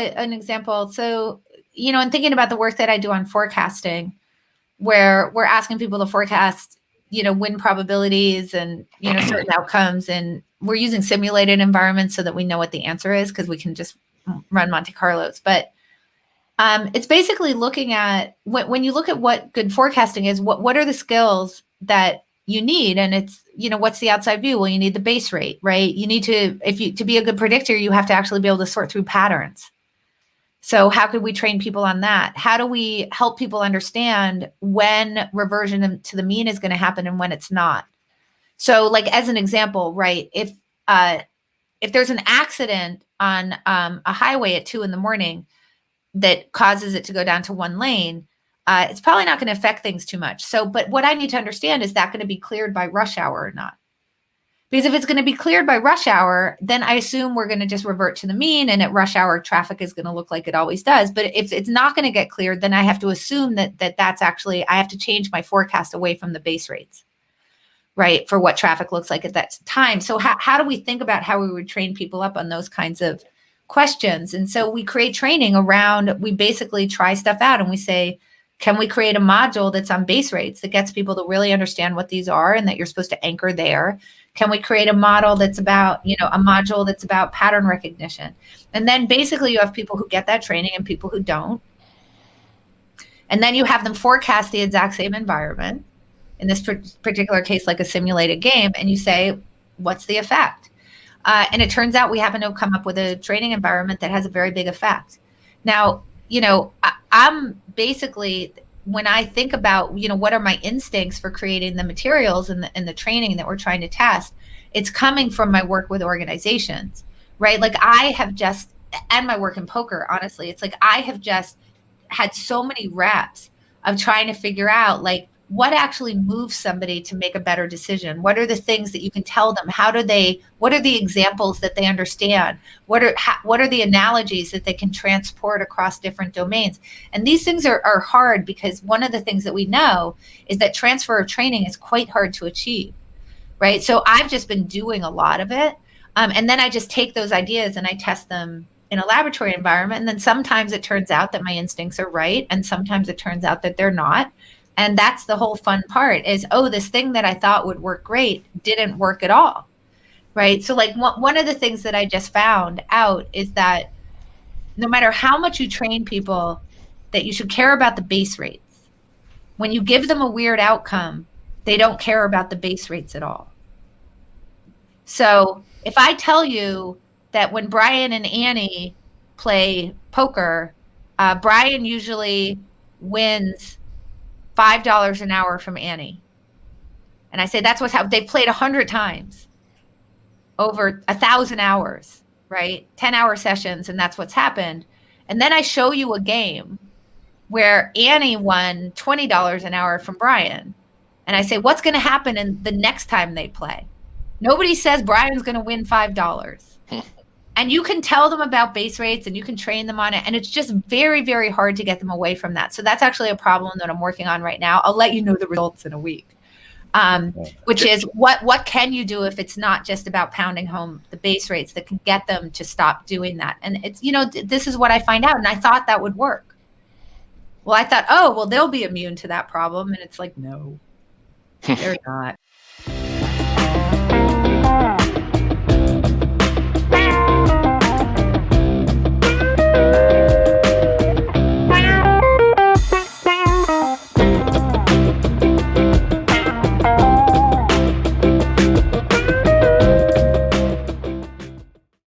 an example. So, in thinking about the work that I do on forecasting, where we're asking people to forecast, win probabilities and, certain outcomes. And we're using simulated environments so that we know what the answer is, because we can just run Monte Carlos. But it's basically looking at when you look at what good forecasting is, what are the skills that you need? And it's, what's the outside view? Well, you need the base rate, right? You need to be a good predictor, you have to actually be able to sort through patterns. So how could we train people on that? How do we help people understand when reversion to the mean is going to happen and when it's not? So, like, as an example, right, if there's an accident on a highway at 2 a.m. that causes it to go down to one lane, it's probably not going to affect things too much. So, but what I need to understand, is that going to be cleared by rush hour or not? Because if it's going to be cleared by rush hour, then I assume we're going to just revert to the mean, and at rush hour, traffic is going to look like it always does. But if it's not going to get cleared, then I have to assume that's actually, I have to change my forecast away from the base rates, right, for what traffic looks like at that time. So how do we think about how we would train people up on those kinds of questions? And so we create training around, we basically try stuff out and we say, can we create a module that's on base rates that gets people to really understand what these are and that you're supposed to anchor there? Can we create a model that's about, a module that's about pattern recognition? And then basically you have people who get that training and people who don't. And then you have them forecast the exact same environment, in this particular case, like a simulated game, and you say, what's the effect? And it turns out we happen to have come up with a training environment that has a very big effect. Now, I'm basically, when I think about, what are my instincts for creating the materials and the training that we're trying to test, it's coming from my work with organizations, right? Like and my work in poker, honestly, it's like I have just had so many reps of trying to figure out, like, what actually moves somebody to make a better decision? What are the things that you can tell them? What are the examples that they understand? What are the analogies that they can transport across different domains? And these things are hard, because one of the things that we know is that transfer of training is quite hard to achieve, right? So I've just been doing a lot of it. And then I just take those ideas and I test them in a laboratory environment. And then sometimes it turns out that my instincts are right. And sometimes it turns out that they're not. And that's the whole fun part, is, this thing that I thought would work great didn't work at all, right? So, like, one of the things that I just found out is that no matter how much you train people that you should care about the base rates, when you give them a weird outcome, they don't care about the base rates at all. So if I tell you that when Brian and Annie play poker, Brian usually wins $5 an hour from Annie. And I say, that's what's happened. They've played 100 times over 1,000 hours, right? 10-hour sessions. And that's what's happened. And then I show you a game where Annie won $20 an hour from Brian. And I say, what's going to happen in the next time they play? Nobody says Brian's going to win $5. And you can tell them about base rates and you can train them on it. And it's just very, very hard to get them away from that. So that's actually a problem that I'm working on right now. I'll let you know the results in a week, which is what can you do if it's not just about pounding home the base rates that can get them to stop doing that? And it's, this is what I find out. And I thought that would work. Well, I thought, they'll be immune to that problem. And it's like, no, they're not.